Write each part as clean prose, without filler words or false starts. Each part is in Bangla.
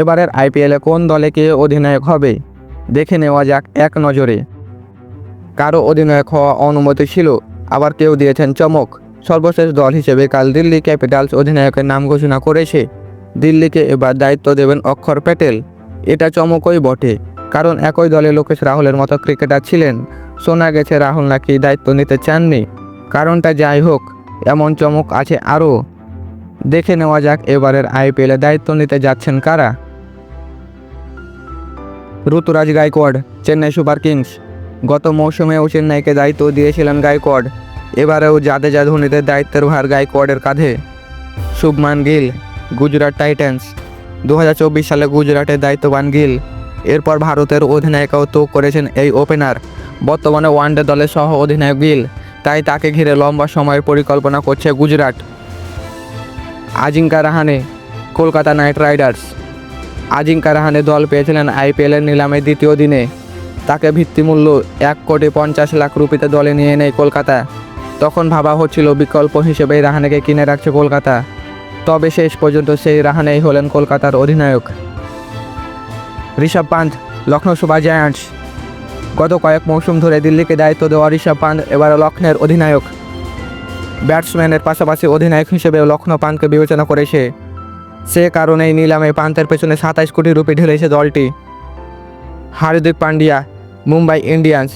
এবারের আইপিএলে কোন দলে কে অধিনায়ক হবে দেখে নেওয়া যাক এক নজরে। কারো অধিনায়ক হওয়া অনুমতি ছিল, আবার কেউ দিয়েছেন চমক। সর্বশেষ দল হিসেবে কাল দিল্লি ক্যাপিটালস অধিনায়কের নাম ঘোষণা করেছে। দিল্লিকে এবার দায়িত্ব দেবেন অক্ষর প্যাটেল। এটা চমকই বটে, কারণ একই দলে লোকেশ রাহুলের মতো ক্রিকেটার ছিলেন। শোনা গেছে রাহুল নাকি দায়িত্ব নিতে চাননি। কারণটা যাই হোক, এমন চমক আছে আরও। দেখে নেওয়া যাক এবারের আইপিএলে দায়িত্ব নিতে যাচ্ছেন কারা। ঋতুরাজ গায়কোয়াড়, চেন্নাই সুপার কিংস। গত মৌসুমেও চেন্নাইকে দায়িত্ব দিয়েছিলেন গায়কোয়াড়। এবারেও জাদেজা ধোনিদের দায়িত্বের ভার গায়কোয়াড়ের কাঁধে। শুভমান গিল, গুজরাট টাইটান্স। 2024 সালে গুজরাটের দায়িত্ব পান গিল। এরপর ভারতের অধিনায়কত্ব করেছেন এই ওপেনার। বর্তমানে ওয়ানডে দলের সহ অধিনায়ক গিল, তাই তাকে ঘিরে লম্বা সময়ের পরিকল্পনা করছে গুজরাট। Ajinkya Rahane, Kolkata Knight Riders. আজিঙ্কা রাহানে দল পেয়েছিলেন আইপিএলের নিলামে দ্বিতীয় দিনে। তাকে ভিত্তিমূল্য 1,50,00,000 রুপিতে দলে নিয়ে নেয় কলকাতা। তখন ভাবা হচ্ছিল বিকল্প হিসেবেই রাহানেকে কিনে রাখছে কলকাতা। তবে শেষ পর্যন্ত সেই রাহানেই হলেন কলকাতার অধিনায়ক। ঋষভ পান্থ, লখনৌ সুপার জায়ান্টস। গত কয়েক মৌসুম ধরে দিল্লিকে দায়িত্ব দেওয়া ঋষভ পান্থ এবার লখনৌর অধিনায়ক। ব্যাটসম্যানের পাশাপাশি অধিনায়ক হিসেবেও লখনৌ পান্থকে বিবেচনা করেছে। সে কারণেই নিলামে পান্থের পেছনে 27 কোটি রুপি ঢেলেছে দলটি। হার্দিক পান্ডিয়া, মুম্বাই ইন্ডিয়ান্স।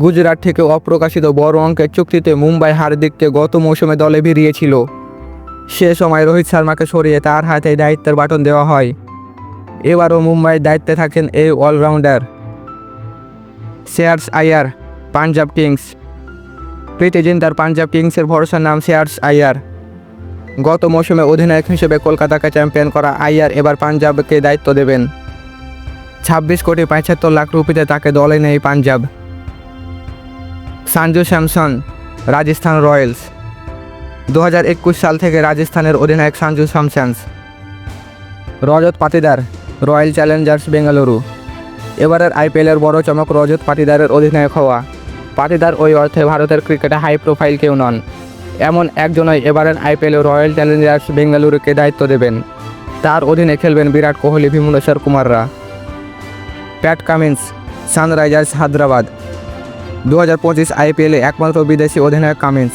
গুজরাট থেকে অপ্রকাশিত বড় অঙ্কের চুক্তিতে মুম্বাই হার্দিককে গত মৌসুমে দলে ভিড়িয়েছিল। সে সময় রোহিত শর্মাকে সরিয়ে তার হাতে দায়িত্বের বাটন দেওয়া হয়। এবারও মুম্বাইয়ের দায়িত্বে থাকেন এই অলরাউন্ডার। শ্রেয়াস আইয়ার, পাঞ্জাব কিংস। প্রীতি জিন্দার পাঞ্জাব কিংসের ভরসার নাম শ্রেয়াস আইয়ার। গত মৌসুমে অধিনায়ক হিসেবে কলকাতাকে চ্যাম্পিয়ন করা আইয়ার এবার পাঞ্জাবকে দায়িত্ব দেবেন। 26,75,00,000 রুপিতে তাকে দলে নেয় পাঞ্জাব। সঞ্জু স্যামসন, রাজস্থান রয়্যালস। 2021 সাল থেকে রাজস্থানের অধিনায়ক সঞ্জু স্যামসন। Rajat Patidar, Royal Challengers Bengaluru. এবারের আইপিএলের বড় চমক রজত পাটিদারের অধিনায়ক হওয়া। পাটিদার ওই অর্থে ভারতের ক্রিকেটে হাই প্রোফাইল কেউ নন। এমন একজনই এবারের আইপিএলে রয়্যাল চ্যালেঞ্জার্স বেঙ্গালুরুকে দায়িত্ব দেবেন। তার অধীনে খেলবেন বিরাট কোহলি, ভুবনেশ্বর কুমাররা। Pat Cummins, Sunrisers Hyderabad. 2025 আইপিএলে একমাত্র বিদেশি অধিনায়ক কামিন্স।